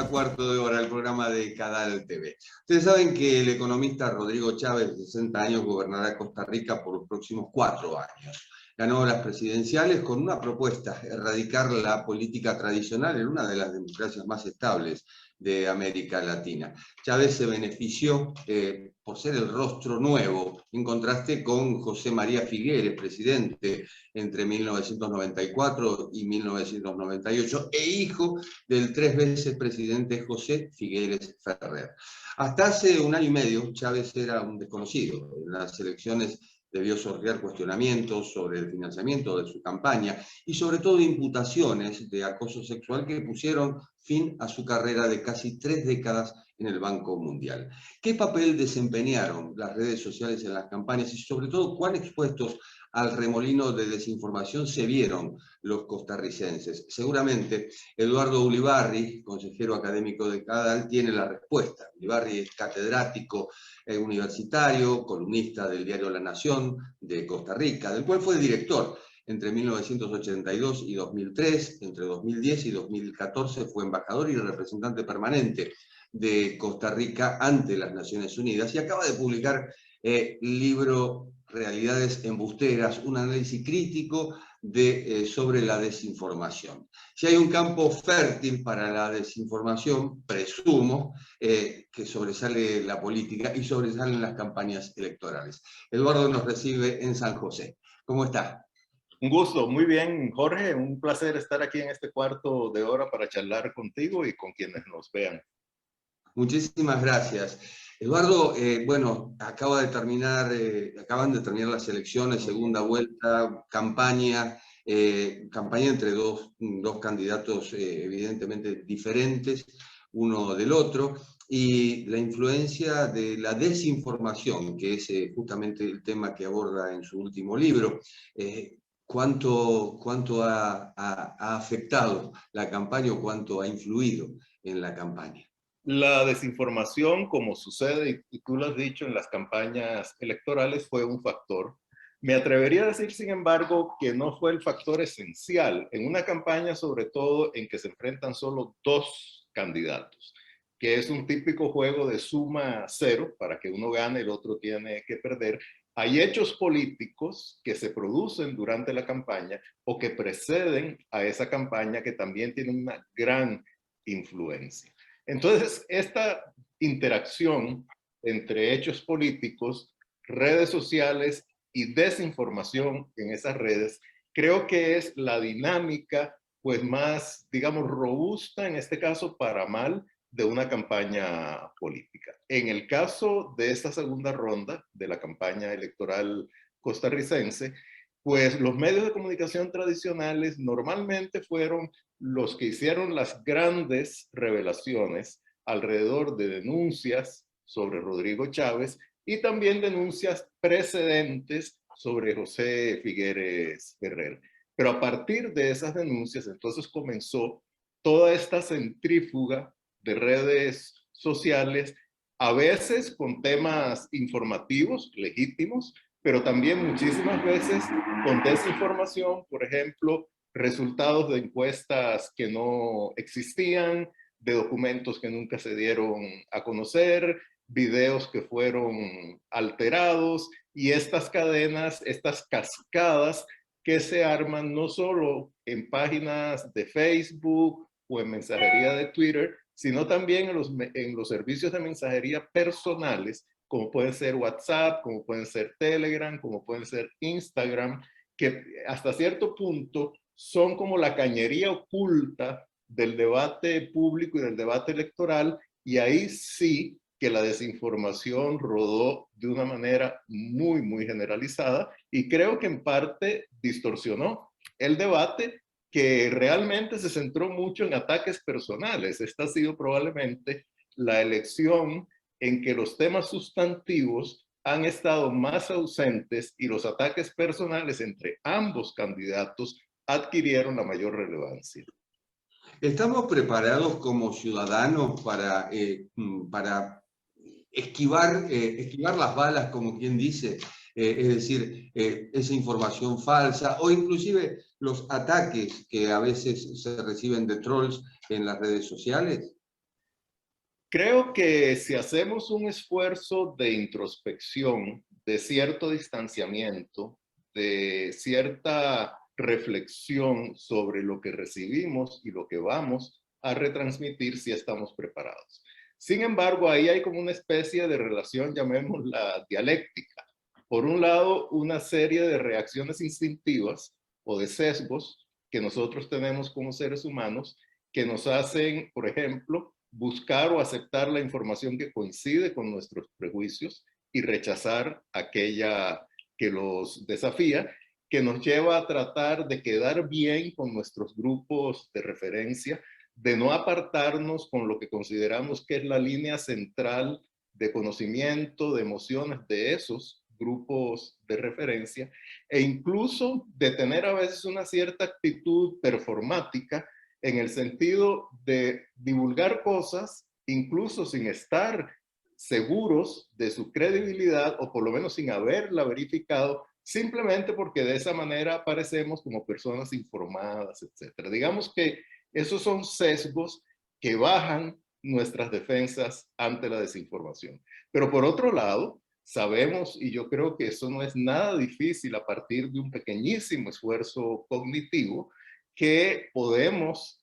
a Cuarto de Hora, el programa de Cadal TV. Ustedes saben que el economista Rodrigo Chávez, de 60 años, gobernará Costa Rica por los próximos 4 años. Ganó las presidenciales con una propuesta: erradicar la política tradicional en una de las democracias más estables de América Latina. Chávez se benefició por ser el rostro nuevo, en contraste con José María Figueres, presidente entre 1994 y 1998, e hijo del 3 veces presidente José Figueres Ferrer. Hasta hace 1 año y medio, Chávez era un desconocido. En las elecciones debió sortear cuestionamientos sobre el financiamiento de su campaña y sobre todo imputaciones de acoso sexual que pusieron fin a su carrera de casi 3 décadas en el Banco Mundial. ¿Qué papel desempeñaron las redes sociales en las campañas y sobre todo cuán expuestos al remolino de desinformación se vieron los costarricenses? Seguramente Eduardo Ulibarri, consejero académico de Cadal, tiene la respuesta. Ulibarri es catedrático universitario, columnista del diario La Nación de Costa Rica, del cual fue director entre 1982 y 2003, entre 2010 y 2014 fue embajador y representante permanente de Costa Rica ante las Naciones Unidas, y acaba de publicar libro Realidades Embusteras, un análisis crítico sobre la desinformación. Si hay un campo fértil para la desinformación, presumo que sobresale la política y sobresalen las campañas electorales. Eduardo nos recibe en San José. ¿Cómo está? Un gusto, muy bien, Jorge, un placer estar aquí en este Cuarto de Hora para charlar contigo y con quienes nos vean. Muchísimas gracias. Eduardo, bueno, acaban de terminar las elecciones, segunda vuelta, campaña entre dos candidatos evidentemente diferentes uno del otro, y la influencia de la desinformación, que es justamente el tema que aborda en su último libro. ¿Cuánto ha afectado la campaña o cuánto ha influido en la campaña? La desinformación, como sucede, y tú lo has dicho, en las campañas electorales, fue un factor. Me atrevería a decir, sin embargo, que no fue el factor esencial en una campaña, sobre todo en que se enfrentan solo 2 candidatos, que es un típico juego de suma cero. Para que uno gane, el otro tiene que perder. Hay hechos políticos que se producen durante la campaña o que preceden a esa campaña que también tienen una gran influencia. Entonces, esta interacción entre hechos políticos, redes sociales y desinformación en esas redes, creo que es la dinámica pues más, digamos, robusta, en este caso para mal, de una campaña política. En el caso de esta segunda ronda de la campaña electoral costarricense, pues los medios de comunicación tradicionales normalmente fueron los que hicieron las grandes revelaciones alrededor de denuncias sobre Rodrigo Chávez y también denuncias precedentes sobre José Figueres Ferrer. Pero a partir de esas denuncias, entonces comenzó toda esta centrífuga de redes sociales, a veces con temas informativos legítimos, pero también muchísimas veces con desinformación, por ejemplo, resultados de encuestas que no existían, de documentos que nunca se dieron a conocer, videos que fueron alterados, y estas cadenas, estas cascadas que se arman no solo en páginas de Facebook o en mensajería de Twitter, sino también en los servicios de mensajería personales, como pueden ser WhatsApp, como pueden ser Telegram, como pueden ser Instagram, que hasta cierto punto son como la cañería oculta del debate público y del debate electoral, y ahí sí que la desinformación rodó de una manera muy, muy generalizada, y creo que en parte distorsionó el debate, que realmente se centró mucho en ataques personales. Esta ha sido probablemente la elección en que los temas sustantivos han estado más ausentes y los ataques personales entre ambos candidatos adquirieron la mayor relevancia. ¿Estamos preparados como ciudadanos para esquivar las balas, como quien dice? Es decir, esa información falsa o inclusive los ataques que a veces se reciben de trolls en las redes sociales. Creo que si hacemos un esfuerzo de introspección, de cierto distanciamiento, de cierta reflexión sobre lo que recibimos y lo que vamos a retransmitir, si estamos preparados. Sin embargo, ahí hay como una especie de relación, llamémosla dialéctica. Por un lado, una serie de reacciones instintivas o de sesgos que nosotros tenemos como seres humanos que nos hacen, por ejemplo, buscar o aceptar la información que coincide con nuestros prejuicios y rechazar aquella que los desafía, que nos lleva a tratar de quedar bien con nuestros grupos de referencia, de no apartarnos con lo que consideramos que es la línea central de conocimiento, de emociones de esos grupos de referencia, e incluso de tener a veces una cierta actitud performática en el sentido de divulgar cosas, incluso sin estar seguros de su credibilidad o por lo menos sin haberla verificado, simplemente porque de esa manera aparecemos como personas informadas, etc. Digamos que esos son sesgos que bajan nuestras defensas ante la desinformación. Pero por otro lado, sabemos, y yo creo que eso no es nada difícil a partir de un pequeñísimo esfuerzo cognitivo, que podemos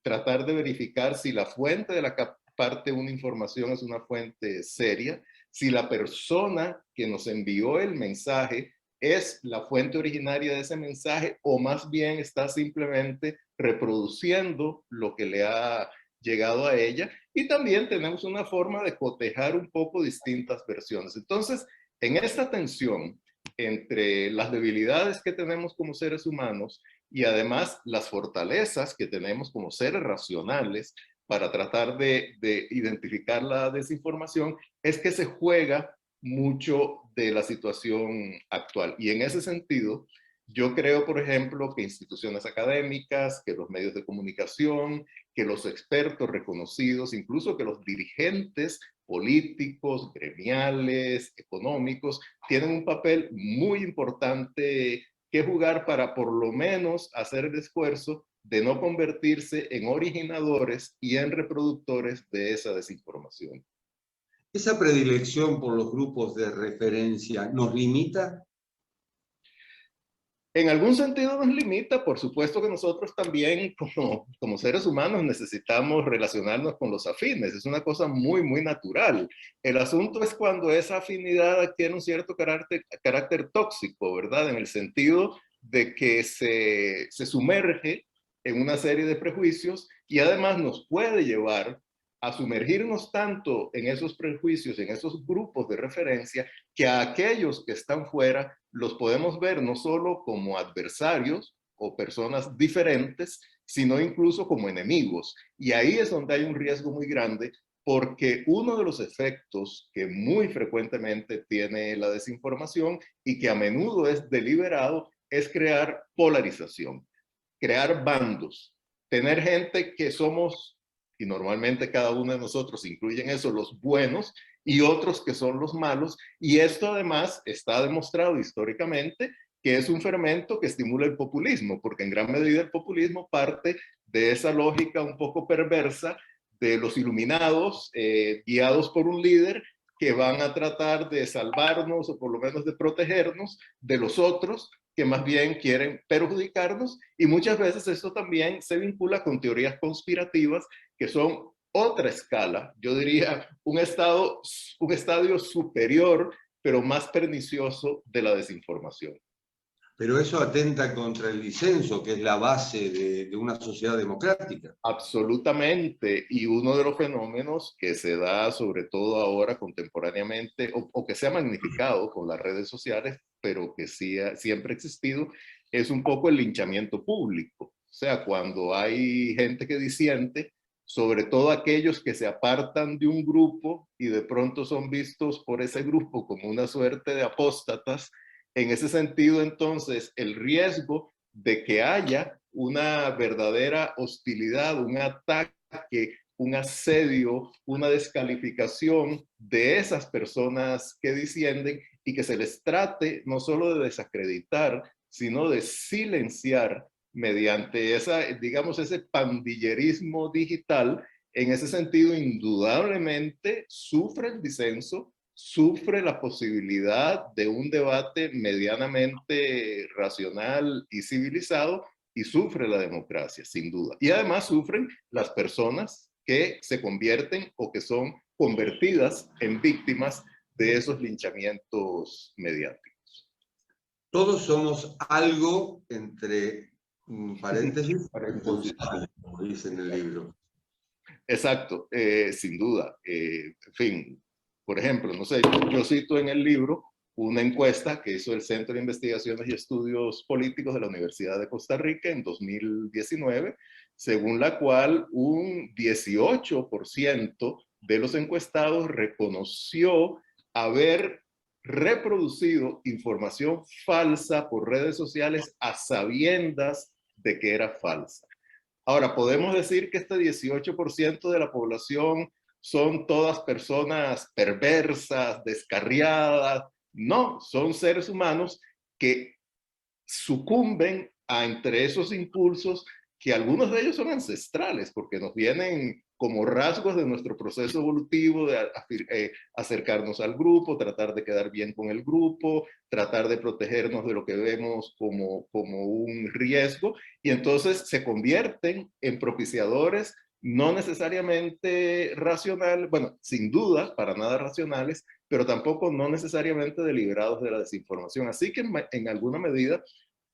tratar de verificar si la fuente de la que parte una información es una fuente seria, si la persona que nos envió el mensaje es la fuente originaria de ese mensaje o más bien está simplemente reproduciendo lo que le ha llegado a ella. Y también tenemos una forma de cotejar un poco distintas versiones. Entonces, en esta tensión entre las debilidades que tenemos como seres humanos y además las fortalezas que tenemos como seres racionales para tratar de identificar la desinformación, es que se juega mucho de la situación actual. Y en ese sentido, yo creo, por ejemplo, que instituciones académicas, que los medios de comunicación, que los expertos reconocidos, incluso que los dirigentes políticos, gremiales, económicos, tienen un papel muy importante que jugar para por lo menos hacer el esfuerzo de no convertirse en originadores y en reproductores de esa desinformación. ¿Esa predilección por los grupos de referencia nos limita? En algún sentido nos limita, por supuesto que nosotros también como seres humanos necesitamos relacionarnos con los afines, es una cosa muy natural. El asunto es cuando esa afinidad adquiere un cierto carácter tóxico, ¿verdad? En el sentido de que se sumerge en una serie de prejuicios y además nos puede llevar a sumergirnos tanto en esos prejuicios, en esos grupos de referencia, que a aquellos que están fuera los podemos ver no solo como adversarios o personas diferentes, sino incluso como enemigos. Y ahí es donde hay un riesgo muy grande, porque uno de los efectos que muy frecuentemente tiene la desinformación y que a menudo es deliberado es crear polarización, crear bandos, tener gente que somos, y normalmente cada uno de nosotros incluye en eso los buenos, y otros que son los malos, y esto además está demostrado históricamente que es un fermento que estimula el populismo, porque en gran medida el populismo parte de esa lógica un poco perversa de los iluminados, guiados por un líder, que van a tratar de salvarnos o por lo menos de protegernos de los otros que más bien quieren perjudicarnos, y muchas veces esto también se vincula con teorías conspirativas que son otra escala, yo diría un estadio superior, pero más pernicioso de la desinformación. Pero eso atenta contra el disenso, que es la base de una sociedad democrática. Absolutamente, y uno de los fenómenos que se da sobre todo ahora contemporáneamente, o que se ha magnificado con las redes sociales, pero que sí siempre ha existido, es un poco el linchamiento público. O sea, cuando hay gente que disiente, sobre todo aquellos que se apartan de un grupo y de pronto son vistos por ese grupo como una suerte de apóstatas, en ese sentido entonces el riesgo de que haya una verdadera hostilidad, un ataque, un asedio, una descalificación de esas personas que disienten y que se les trate no solo de desacreditar, sino de silenciar mediante esa, digamos, ese pandillerismo digital En ese sentido, indudablemente sufre el disenso, sufre la posibilidad de un debate medianamente racional y civilizado, y sufre la democracia, sin duda. Y además sufren las personas que se convierten o que son convertidas en víctimas de esos linchamientos mediáticos. Todos somos algo entre paréntesis, Paréntesis. como dice en el libro. Exacto, sin duda. En fin, por ejemplo, no sé, yo cito en el libro una encuesta que hizo el Centro de Investigaciones y Estudios Políticos de la Universidad de Costa Rica en 2019, según la cual un 18% de los encuestados reconoció haber reproducido información falsa por redes sociales a sabiendas de que era falsa. Ahora, podemos decir que este 18% de la población son todas personas perversas, descarriadas. No, son seres humanos que sucumben a entre esos impulsos que algunos de ellos son ancestrales, porque nos vienen como rasgos de nuestro proceso evolutivo de acercarnos al grupo, tratar de quedar bien con el grupo, tratar de protegernos de lo que vemos como un riesgo, y entonces se convierten en propiciadores no necesariamente racionales, bueno, sin duda, para nada racionales, pero tampoco no necesariamente deliberados de la desinformación. Así que en alguna medida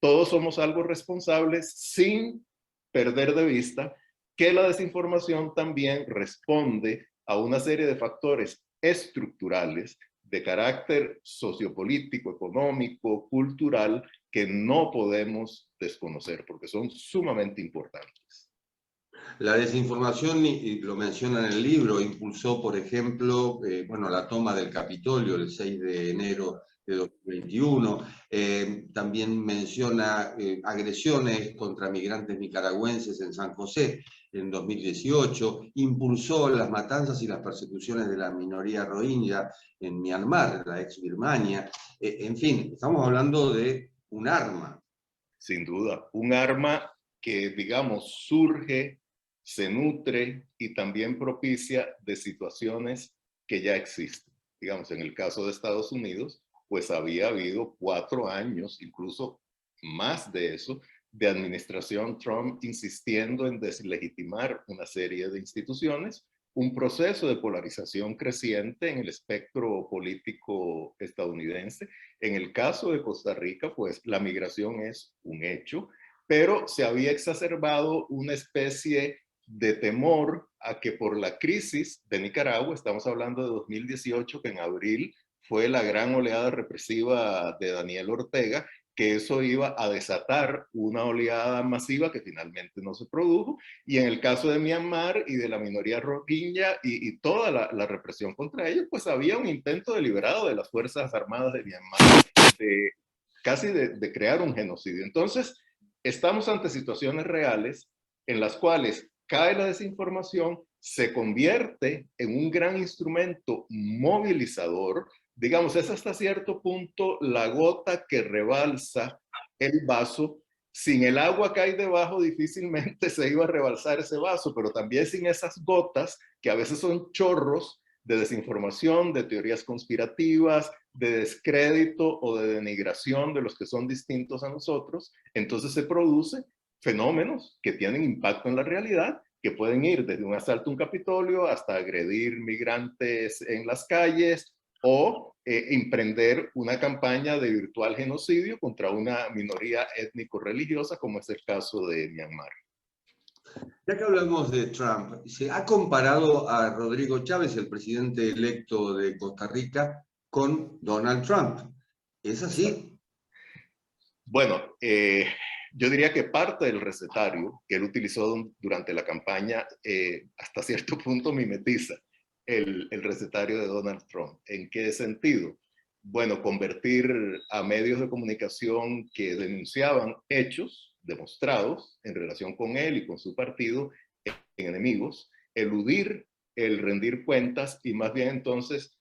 todos somos algo responsables, sin perder de vista que la desinformación también responde a una serie de factores estructurales de carácter sociopolítico, económico, cultural, que no podemos desconocer porque son sumamente importantes. La desinformación, y lo menciona en el libro, impulsó, por ejemplo, bueno, la toma del Capitolio el 6 de enero de 2021. También menciona agresiones contra migrantes nicaragüenses en San José en 2018. Impulsó las matanzas y las persecuciones de la minoría rohingya en Myanmar, la ex Birmania. En fin, estamos hablando de un arma. Sin duda, un arma que, digamos, surge, se nutre y también propicia de situaciones que ya existen. Digamos, en el caso de Estados Unidos, pues había habido 4 años, incluso más de eso, de administración Trump insistiendo en deslegitimar una serie de instituciones, un proceso de polarización creciente en el espectro político estadounidense. En el caso de Costa Rica, pues la migración es un hecho, pero se había exacerbado una especie de temor a que por la crisis de Nicaragua, estamos hablando de 2018, que en abril fue la gran oleada represiva de Daniel Ortega, que eso iba a desatar una oleada masiva que finalmente no se produjo. Y en el caso de Myanmar y de la minoría rohingya y toda la represión contra ellos, pues había un intento deliberado de las Fuerzas Armadas de Myanmar casi de crear un genocidio. Entonces, estamos ante situaciones reales en las cuales cae la desinformación, se convierte en un gran instrumento movilizador. Digamos, es hasta cierto punto la gota que rebalsa el vaso. Sin el agua que hay debajo, difícilmente se iba a rebalsar ese vaso, pero también sin esas gotas, que a veces son chorros de desinformación, de teorías conspirativas, de descrédito o de denigración de los que son distintos a nosotros, entonces se producen fenómenos que tienen impacto en la realidad, que pueden ir desde un asalto a un Capitolio hasta agredir migrantes en las calles o emprender una campaña de virtual genocidio contra una minoría étnico-religiosa, como es el caso de Myanmar. Ya que hablamos de Trump, se ha comparado a Rodrigo Chávez, el presidente electo de Costa Rica, con Donald Trump. ¿Es así? Bueno, yo diría que parte del recetario que él utilizó durante la campaña hasta cierto punto mimetiza el recetario de Donald Trump. ¿En qué sentido? Bueno, convertir a medios de comunicación que denunciaban hechos demostrados en relación con él y con su partido en enemigos, eludir el rendir cuentas y más bien entonces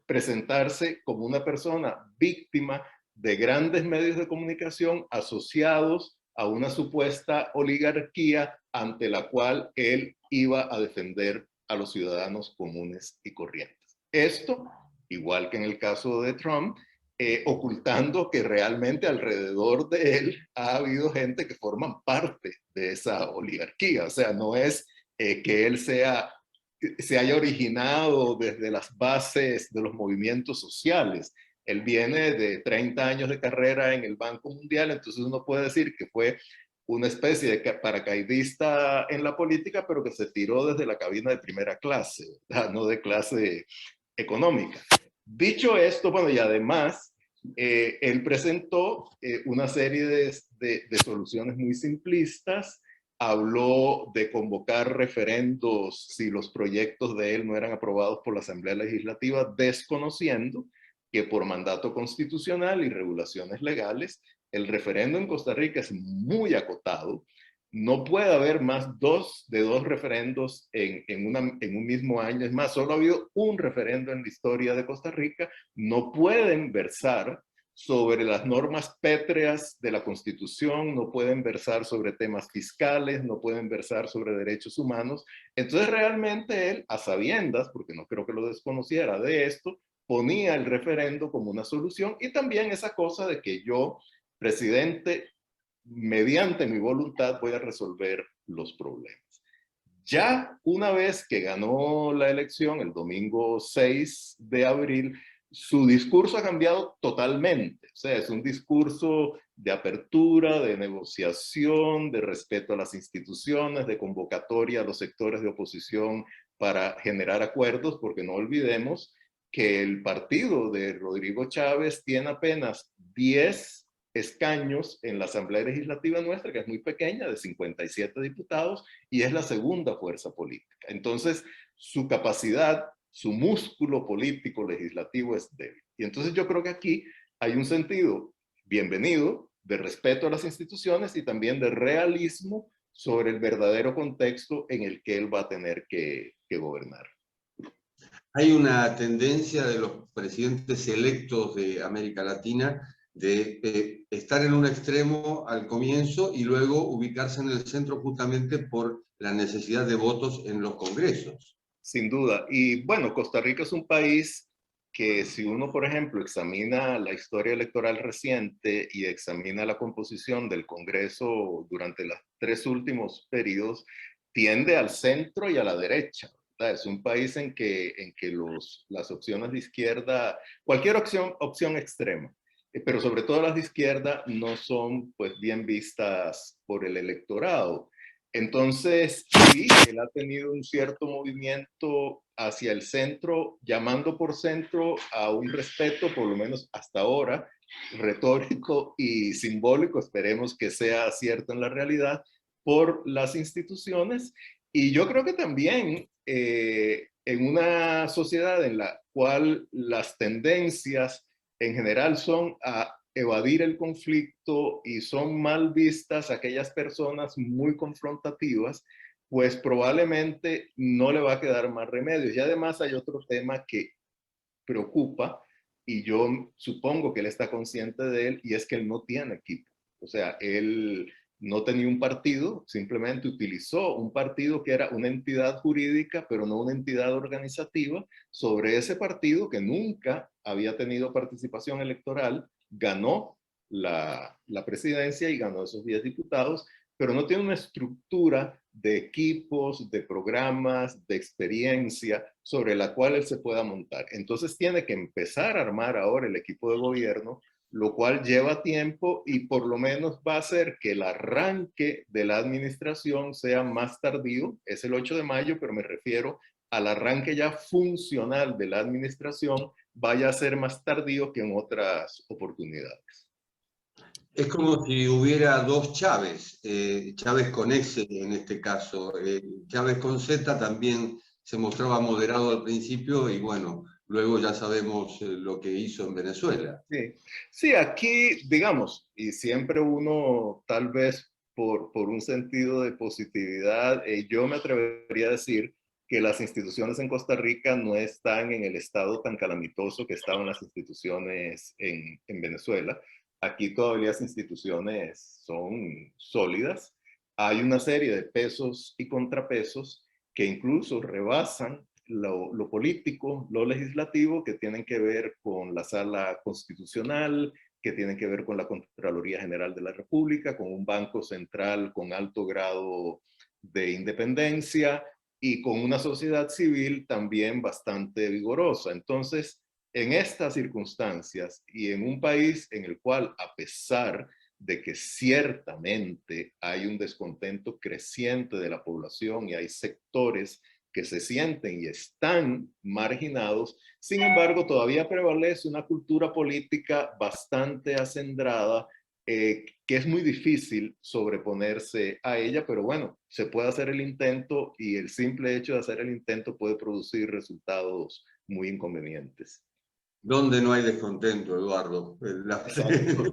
presentarse como una persona víctima de grandes medios de comunicación asociados a una supuesta oligarquía ante la cual él iba a defender a los ciudadanos comunes y corrientes. Esto, igual que en el caso de Trump, ocultando que realmente alrededor de él ha habido gente que forman parte de esa oligarquía. O sea, no es que él se haya originado desde las bases de los movimientos sociales. Él viene de 30 años de carrera en el Banco Mundial, entonces uno puede decir que fue una especie de paracaidista en la política, pero que se tiró desde la cabina de primera clase, ¿verdad? No de clase económica. Dicho esto, bueno, y además, él presentó una serie de soluciones muy simplistas. Habló de convocar referendos si los proyectos de él no eran aprobados por la Asamblea Legislativa, desconociendo que por mandato constitucional y regulaciones legales, el referendo en Costa Rica es muy acotado. No puede haber más de dos referendos en un mismo año. Es más, solo ha habido un referendo en la historia de Costa Rica. No pueden versar sobre las normas pétreas de la Constitución, no pueden versar sobre temas fiscales, no pueden versar sobre derechos humanos. Entonces realmente él, a sabiendas, porque no creo que lo desconociera de esto, ponía el referendo como una solución, y también esa cosa de que yo, presidente, mediante mi voluntad voy a resolver los problemas. Ya una vez que ganó la elección el domingo 6 de abril, su discurso ha cambiado totalmente. O sea, es un discurso de apertura, de negociación, de respeto a las instituciones, de convocatoria a los sectores de oposición para generar acuerdos, porque no olvidemos que el partido de Rodrigo Chávez tiene apenas 10 escaños en la Asamblea Legislativa nuestra, que es muy pequeña, de 57 diputados, y es la segunda fuerza política. Entonces, su capacidad, su músculo político legislativo es débil. Y entonces yo creo que aquí hay un sentido bienvenido de respeto a las instituciones y también de realismo sobre el verdadero contexto en el que él va a tener que gobernar. Hay una tendencia de los presidentes electos de América Latina de estar en un extremo al comienzo y luego ubicarse en el centro justamente por la necesidad de votos en los congresos. Sin duda. Y bueno, Costa Rica es un país que si uno, por ejemplo, examina la historia electoral reciente y examina la composición del Congreso durante los 3 últimos periodos, tiende al centro y a la derecha. ¿Verdad? Es un país en que las opciones de izquierda, cualquier opción extrema, pero sobre todo las de izquierda, no son pues bien vistas por el electorado. Entonces, sí, él ha tenido un cierto movimiento hacia el centro, llamando por centro a un respeto, por lo menos hasta ahora, retórico y simbólico, esperemos que sea cierto en la realidad, por las instituciones. Y yo creo que también en una sociedad en la cual las tendencias en general son a evadir el conflicto y son mal vistas aquellas personas muy confrontativas, pues probablemente no le va a quedar más remedio. Y además hay otro tema que preocupa, y yo supongo que él está consciente de él, y es que él no tiene equipo. O sea, él no tenía un partido, simplemente utilizó un partido que era una entidad jurídica, pero no una entidad organizativa. Sobre ese partido que nunca había tenido participación electoral, ganó la presidencia y ganó esos 10 diputados, pero no tiene una estructura de equipos, de programas, de experiencia sobre la cual él se pueda montar. Entonces tiene que empezar a armar ahora el equipo de gobierno, lo cual lleva tiempo y por lo menos va a hacer que el arranque de la administración sea más tardío. Es el 8 de mayo, pero me refiero al arranque ya funcional de la administración, vaya a ser más tardío que en otras oportunidades. Es como si hubiera dos Chávez, Chávez con S en este caso. Chávez con Z también se mostraba moderado al principio y bueno, luego ya sabemos lo que hizo en Venezuela. Sí. Sí, aquí, digamos, y siempre uno tal vez por un sentido de positividad, yo me atrevería a decir que las instituciones en Costa Rica no están en el estado tan calamitoso que estaban las instituciones en Venezuela. Aquí todavía las instituciones son sólidas. hay una serie de pesos y contrapesos que incluso rebasan lo político, lo legislativo, que tienen que ver con la Sala Constitucional, que tienen que ver con la Contraloría General de la República, con un Banco Central con alto grado de independencia y con una sociedad civil también bastante vigorosa. Entonces, en estas circunstancias y en un país en el cual, a pesar de que ciertamente hay un descontento creciente de la población y hay sectores que se sienten y están marginados, sin embargo, todavía prevalece una cultura política bastante acendrada, que es muy difícil sobreponerse a ella, pero bueno, se puede hacer el intento y el simple hecho de hacer el intento puede producir resultados muy inconvenientes. Donde no hay descontento, Eduardo. Exacto.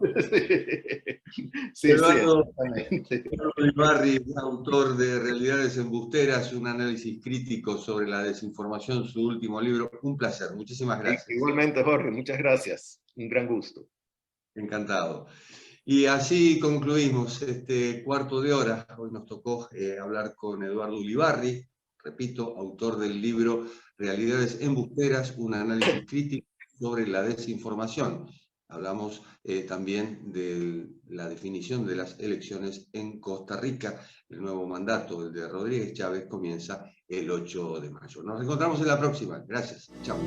Sí, Eduardo exactamente. Ulibarri, autor de Realidades Embusteras, un análisis crítico sobre la desinformación, su último libro. Un placer, muchísimas gracias. Igualmente, Jorge, muchas gracias. Un gran gusto. Encantado. Y así concluimos este cuarto de hora. Hoy nos tocó hablar con Eduardo Ulibarri, repito, autor del libro Realidades Embusteras, un análisis crítico sobre la desinformación. Hablamos también de la definición de las elecciones en Costa Rica. El nuevo mandato, el de Rodríguez Chávez, comienza el 8 de mayo. Nos encontramos en la próxima. Gracias. Chao.